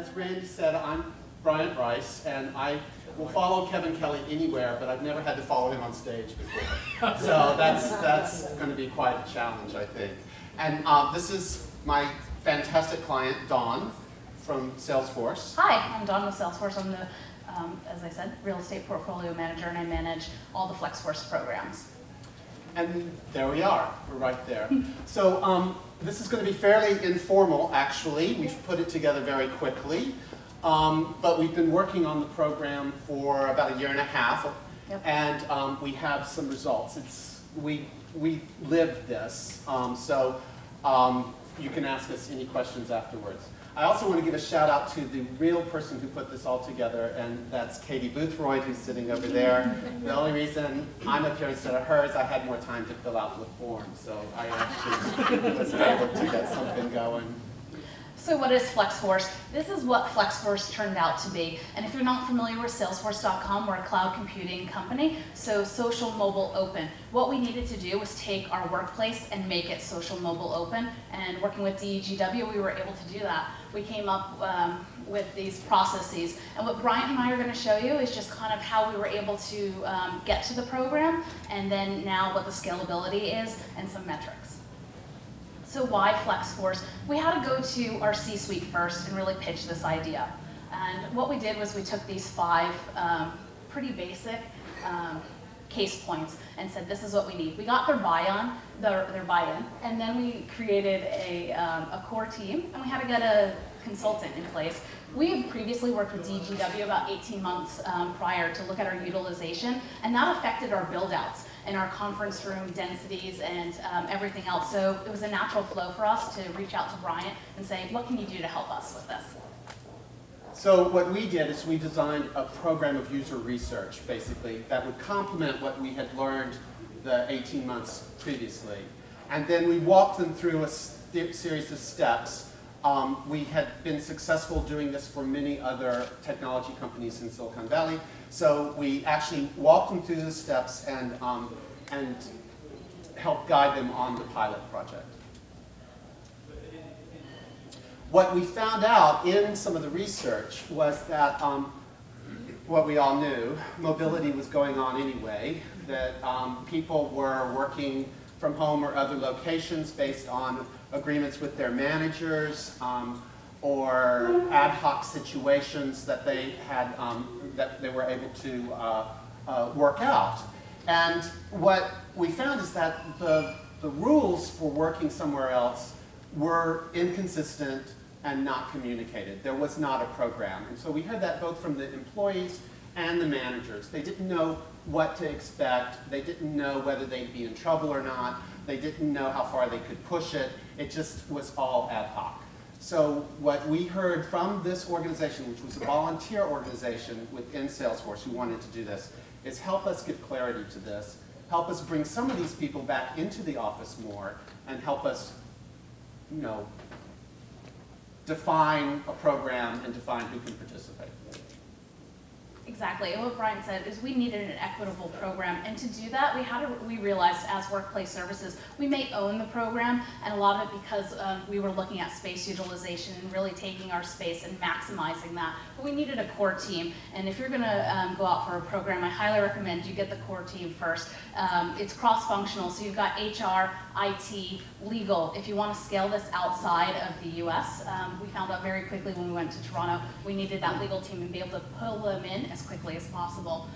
as Randy said, I'm Bryant Rice, and I will follow Kevin Kelly anywhere, but I've never had to follow him on stage before. So that's going to be quite a challenge, I think. And this is my fantastic client, Dawn, from Salesforce. Hi, I'm Dawn with Salesforce. I'm the, as I said, real estate portfolio manager, and I manage all the FlexForce programs. And there we are, we're right there. So this is going to be fairly informal, actually. We've put it together very quickly. But we've been working on the program for about 1.5 years, yep. And we have some results. We lived this, so you can ask us any questions afterwards. I also want to give a shout out to the real person who put this all together, and that's Katie Boothroyd, who's sitting over there. The only reason I'm up here instead of her is I had more time to fill out the form, so I actually was able to get something going. So what is FlexForce? This is what FlexForce turned out to be. And if you're not familiar with Salesforce.com, we're a cloud computing company, so social mobile open. What we needed to do was take our workplace and make it social mobile open. And working with DEGW, we were able to do that. We came up with these processes. And what Bryant and I are going to show you is just kind of how we were able to get to the program, and then now what the scalability is, and some metrics. So why FlexForce? We had to go to our C-suite first and really pitch this idea. And what we did was we took these 5 pretty basic case points and said, this is what we need. We got their buy-in, and then we created a core team, and we had to get a consultant in place. We had previously worked with DGW about 18 months prior to look at our utilization, and that affected our build-outs and our conference room densities and everything else. So it was a natural flow for us to reach out to Bryant and say, what can you do to help us with this? So what we did is we designed a program of user research, basically, that would complement what we had learned the 18 months previously. And then we walked them through a series of steps. We had been successful doing this for many other technology companies in Silicon Valley. So we actually walked them through the steps and helped guide them on the pilot project. What we found out in some of the research was that what we all knew, mobility was going on anyway, that people were working from home or other locations based on agreements with their managers or ad hoc situations that they had that they were able to work out. And what we found is that the rules for working somewhere else were inconsistent and not communicated. There was not a program. And so we heard that both from the employees and the managers. They didn't know what to expect. They didn't know whether they'd be in trouble or not. They didn't know how far they could push it. It just was all ad hoc. So what we heard from this organization, which was a volunteer organization within Salesforce who wanted to do this, is help us give clarity to this, help us bring some of these people back into the office more, and help us, you know, define a program and define who can participate. Exactly. And what Bryant said is we needed an equitable program, and to do that, we realized as workplace services, we may own the program, and a lot of it because we were looking at space utilization and really taking our space and maximizing that. But we needed a core team, and if you're going to go out for a program, I highly recommend you get the core team first. It's cross-functional, so you've got HR, IT, legal. If you want to scale this outside of the US, we found out very quickly when we went to Toronto, we needed that legal team and be able to pull them in as quickly as possible.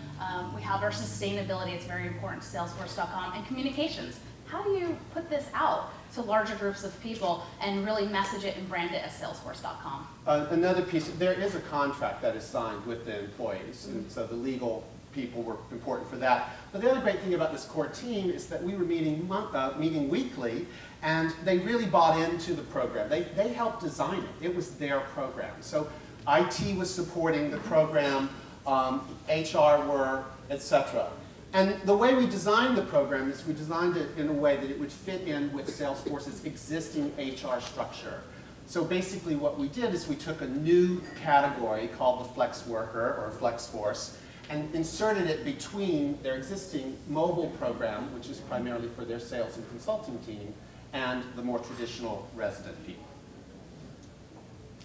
We have our sustainability, it's very important to Salesforce.com, and communications. How do you put this out to larger groups of people and really message it and brand it as Salesforce.com? Another piece, there is a contract that is signed with the employees, and so the legal people were important for that. But the other great thing about this core team is that we were meeting weekly, and they really bought into the program. They helped design it. It was their program. So IT was supporting the program, HR were, etc. And the way we designed the program is we designed it in a way that it would fit in with Salesforce's existing HR structure. So basically what we did is we took a new category called the Flex Worker or FlexForce and inserted it between their existing mobile program, which is primarily for their sales and consulting team, and the more traditional resident people.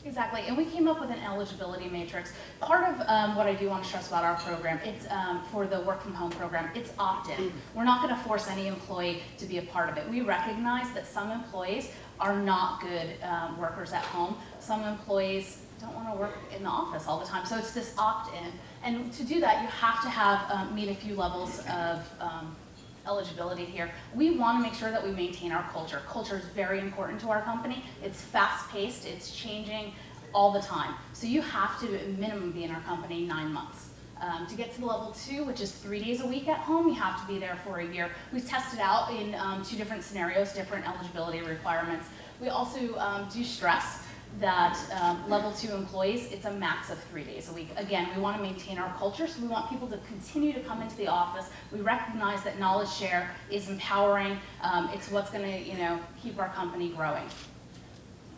Exactly, and we came up with an eligibility matrix. Part of what I do want to stress about our program, it's for the work from home program, it's opt-in. We're not going to force any employee to be a part of it. We recognize that some employees are not good workers at home. Some employees don't want to work in the office all the time, so it's this opt-in. And to do that, you have to have meet a few levels of eligibility here. We want to make sure that we maintain our culture. Culture is very important to our company. It's fast-paced, it's changing all the time. So you have to, at minimum, be in our company 9 months. To get to the level 2, which is 3 days a week at home, you have to be there for a year. We've tested out in 2 different scenarios, different eligibility requirements. We also do stress that level 2 employees, it's a max of 3 days a week. Again, we want to maintain our culture, so we want people to continue to come into the office. We recognize that knowledge share is empowering. It's what's going to, keep our company growing.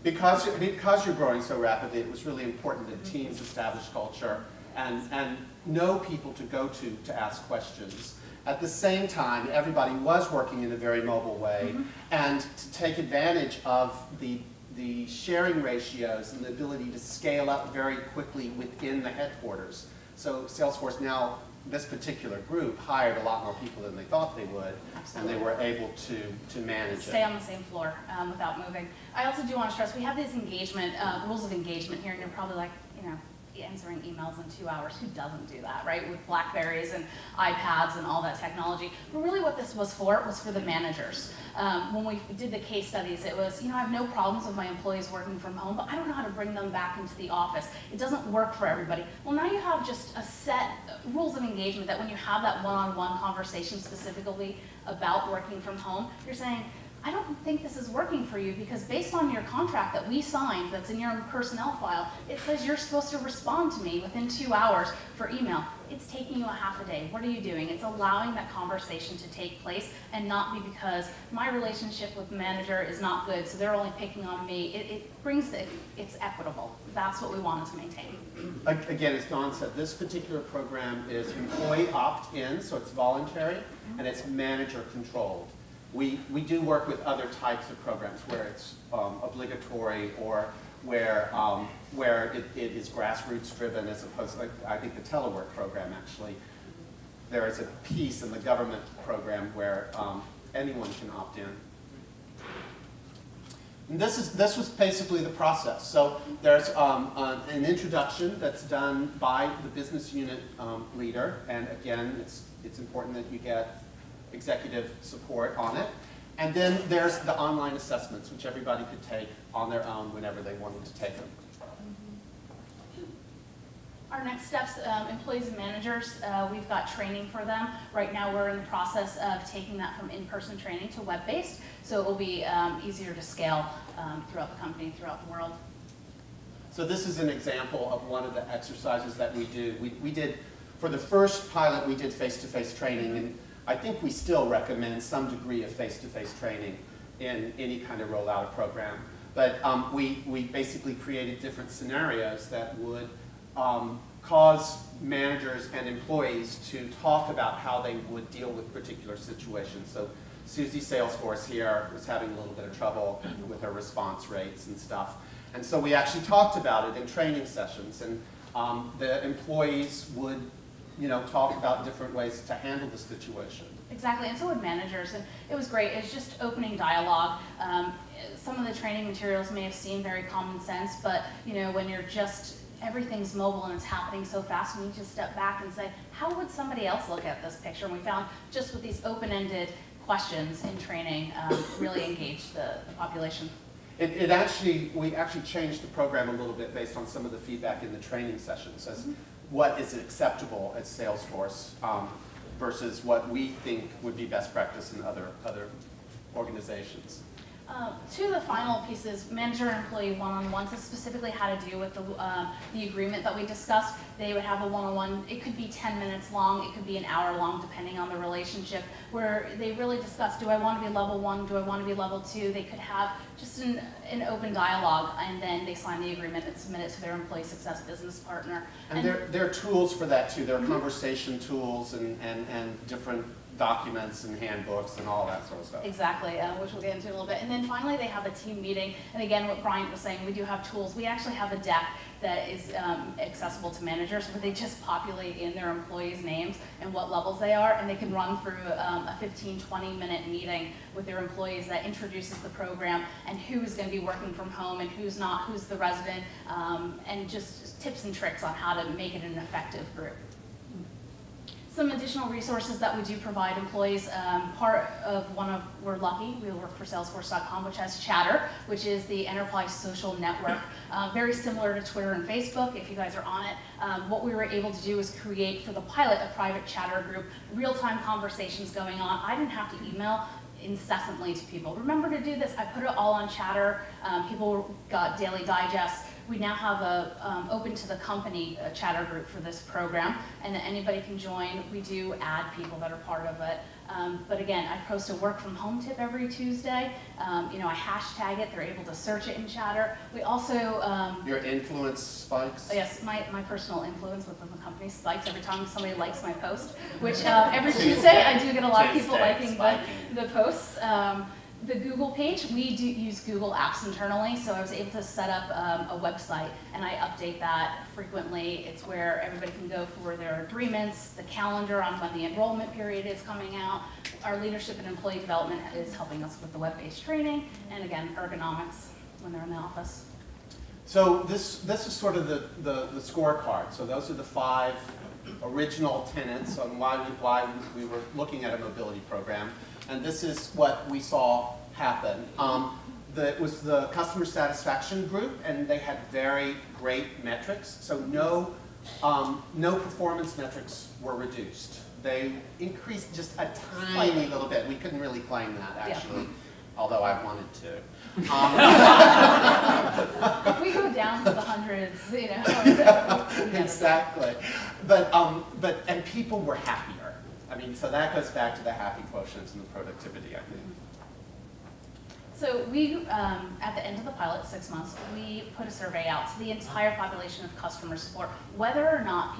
Because you're growing so rapidly, it was really important that teams establish culture and know people to go to ask questions. At the same time, everybody was working in a very mobile way, and to take advantage of the sharing ratios and the ability to scale up very quickly within the headquarters. So Salesforce now, this particular group, hired a lot more people than they thought they would. Absolutely. And they were able to manage it. Stay on the same floor without moving. I also do want to stress, we have these engagement, rules of engagement here, and you're probably like, answering emails in 2 hours. Who doesn't do that, right? With BlackBerries and iPads and all that technology. But really what this was for the managers. When we did the case studies, it was, I have no problems with my employees working from home, but I don't know how to bring them back into the office. It doesn't work for everybody. Well, now you have just a set rules of engagement that when you have that one-on-one conversation specifically about working from home, you're saying, I don't think this is working for you because based on your contract that we signed that's in your personnel file, it says you're supposed to respond to me within 2 hours for email. It's taking you a half a day. What are you doing? It's allowing that conversation to take place and not be because my relationship with the manager is not good, so they're only picking on me. It brings it's equitable. That's what we wanted to maintain. Again, as Dawn said, this particular program is employee opt-in, so it's voluntary, and it's manager controlled. We do work with other types of programs where it's obligatory or where it is grassroots driven as opposed to, I think the telework program actually, there is a piece in the government program where anyone can opt in. And this was basically the process. So there's an introduction that's done by the business unit leader, and again, it's important that you get executive support on it. And then there's the online assessments, which everybody could take on their own whenever they wanted to take them. Our next steps, employees and managers, we've got training for them. Right now we're in the process of taking that from in-person training to web-based, so it will be easier to scale throughout the company, throughout the world. So this is an example of one of the exercises that we do. We did, for the first pilot, we did face-to-face training, and I think we still recommend some degree of face-to-face training in any kind of rollout program. But we basically created different scenarios that would cause managers and employees to talk about how they would deal with particular situations. So Susie Salesforce here was having a little bit of trouble with her response rates and stuff. And so we actually talked about it in training sessions, and the employees would talk about different ways to handle the situation. Exactly, and so would managers, and it was great. It was just opening dialogue. Some of the training materials may have seemed very common sense, but when you're everything's mobile and it's happening so fast, we need to step back and say, how would somebody else look at this picture? And we found just with these open-ended questions in training really engaged the population. We actually changed the program a little bit based on some of the feedback in the training sessions as what is acceptable at Salesforce versus what we think would be best practice in other organizations. Two of the final pieces, manager and employee one-on-ones, this specifically had to do with the agreement that we discussed. They would have a one-on-one, it could be 10 minutes long, it could be an hour long, depending on the relationship, where they really discussed, do I want to be level 1, do I want to be level 2? They could have just an open dialogue, and then they sign the agreement and submit it to their employee success business partner. And there are tools for that too. There are conversation tools and different documents and handbooks and all that sort of stuff. Exactly, which we'll get into in a little bit. And then finally, they have a team meeting. And again, what Bryant was saying, we do have tools. We actually have a deck that is accessible to managers where they just populate in their employees' names and what levels they are, and they can run through a 15, 20-minute meeting with their employees that introduces the program and who's going to be working from home and who's not, who's the resident, and just tips and tricks on how to make it an effective group. Some additional resources that we do provide employees, we're lucky, we work for Salesforce.com, which has Chatter, which is the enterprise social network, very similar to Twitter and Facebook, if you guys are on it. What we were able to do is create for the pilot a private Chatter group, real-time conversations going on. I didn't have to email incessantly to people. Remember to do this, I put it all on Chatter, people got daily digests. We now have a open to the company Chatter group for this program, and anybody can join. We do add people that are part of it. But again, I post a work from home tip every Tuesday. You know, I hashtag it. They're able to search it in Chatter. We also your influence spikes. Yes, my personal influence within the company spikes every time somebody likes my post. Which every Tuesday I do get a lot of people liking the posts. The Google page, we do use Google Apps internally, so I was able to set up a website, and I update that frequently. It's where everybody can go for their agreements, the calendar on when the enrollment period is coming out. Our leadership and employee development is helping us with the web-based training, and again, ergonomics when they're in the office. So this is sort of the scorecard. So those are the 5 original tenets on why we were looking at a mobility program. And this is what we saw happen. It was the customer satisfaction group, and they had very great metrics. So no performance metrics were reduced. They increased just a tiny little bit. We couldn't really claim that, actually, although I wanted to. If we go down to the hundreds, you know. Exactly. And people were happier. I mean, so that goes back to the happy quotients and the productivity, I think. So we, at the end of the pilot, 6 months, we put a survey out to the entire population of customer support, whether or not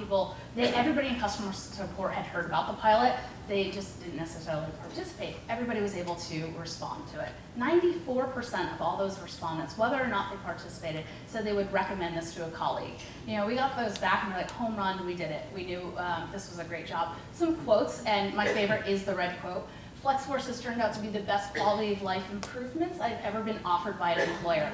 everybody in customer support had heard about the pilot, they just didn't necessarily participate. Everybody was able to respond to it. 94% of all those respondents, whether or not they participated, said they would recommend this to a colleague. You know, we got those back and we're like, home run, we did it. We knew this was a great job. Some quotes, and my favorite is the red quote. FlexForce has turned out to be the best quality of life improvements I've ever been offered by an employer.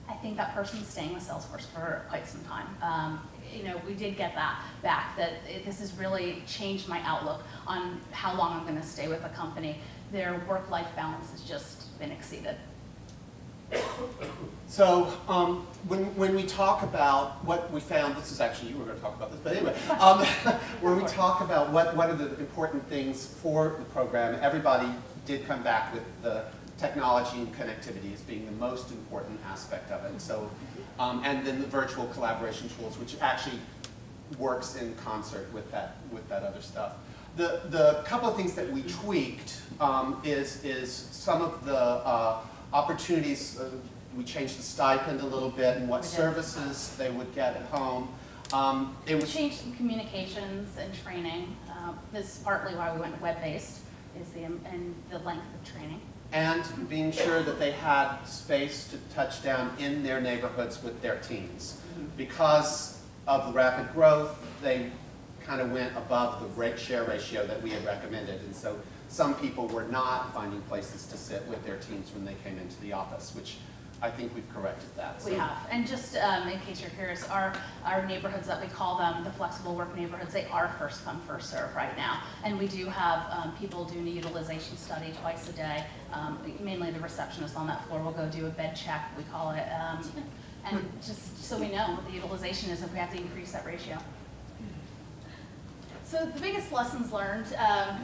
I think that person's staying with Salesforce for quite some time. You know, we did get that back, that this has really changed my outlook on how long I'm going to stay with a company. Their work-life balance has just been exceeded. So when we talk about what we found, this is actually, you were going to talk about this, but anyway, when we talk about what are the important things for the program, everybody did come back with the technology and connectivity as being the most important aspect of it. So, and then the virtual collaboration tools, which actually works in concert with that other stuff. The couple of things that we tweaked is some of the opportunities. We changed the stipend a little bit and what services they would get at home. We changed some communications and training. This is partly why we went web-based, and the length of training. And being sure that they had space to touch down in their neighborhoods with their teams. Because of the rapid growth, they kind of went above the share ratio that we had recommended. And so some people were not finding places to sit with their teams when they came into the office, which I think we've corrected that. We have. And just in case you're curious, our neighborhoods that we call them, the flexible work neighborhoods, they are first come, first serve right now. And we do have people doing a utilization study twice a day. Mainly the receptionist on that floor will go do a bed check, we call it. And just so we know what the utilization is if we have to increase that ratio. So the biggest lessons learned,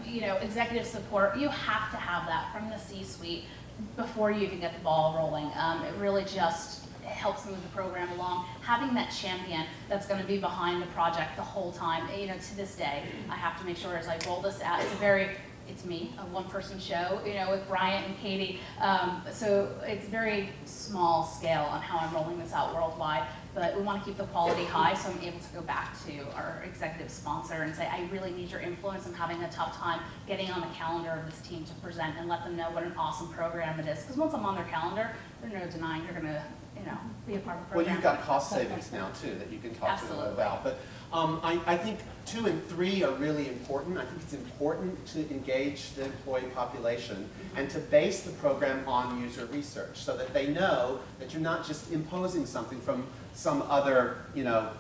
you know, executive support, you have to have that from the C-suite before you even get the ball rolling. It really just helps move the program along. Having that champion that's going to be behind the project the whole time, you know, to this day, I have to make sure as I roll this out, it's a very it's me, a one-person show, you know, with Bryant and Katie. So it's very small scale on how I'm rolling this out worldwide, but we want to keep the quality high, so I'm able to go back to our executive sponsor and say, I really need your influence. I'm having a tough time getting on the calendar of this team to present and let them know what an awesome program it is. Because once I'm on their calendar, there's no denying you're going to, you know, be a part of the program. Well, you've got cost savings now too that you can talk to them about. But I think 2 and 3 are really important. I think it's important to engage the employee population and to base the program on user research so that they know that you're not just imposing something from some other, you know,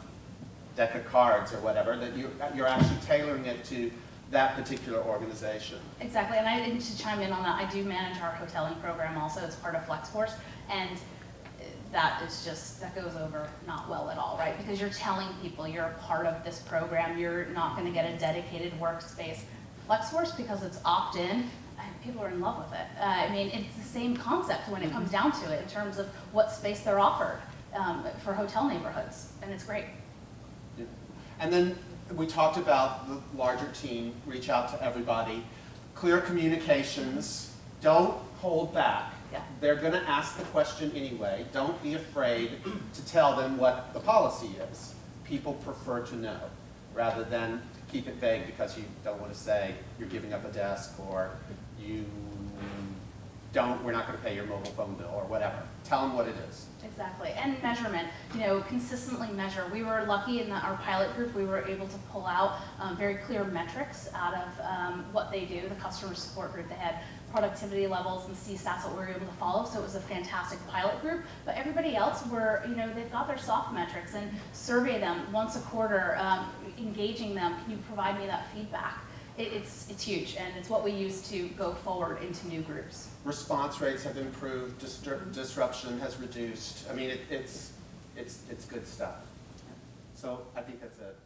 deck of cards or whatever, that you're actually tailoring it to that particular organization. Exactly, and I need to chime in on that. I do manage our hoteling program also as part of FlexForce, and that is just, that goes over not well at all, right? Because you're telling people you're a part of this program, you're not going to get a dedicated workspace. FlexForce, because it's opt-in, people are in love with it. I mean, it's the same concept when it comes down to it in terms of what space they're offered for hotel neighborhoods, and it's great. Yeah. And then we talked about the larger team, reach out to everybody, clear communications, don't hold back. Yeah. They're going to ask the question anyway. Don't be afraid to tell them what the policy is. People prefer to know, rather than keep it vague because you don't want to say you're giving up a desk or we're not going to pay your mobile phone bill or whatever. Tell them what it is. Exactly, and measurement, you know, consistently measure. We were lucky in that our pilot group, we were able to pull out very clear metrics out of what they do. The customer support group, they had productivity levels and CSATs that we were able to follow, so it was a fantastic pilot group. But everybody else were, you know, they've got their soft metrics, and survey them once a quarter, engaging them. Can you provide me that feedback? It's huge, and it's what we use to go forward into new groups. Response rates have improved, disruption has reduced. I mean, it's good stuff. So I think that's it.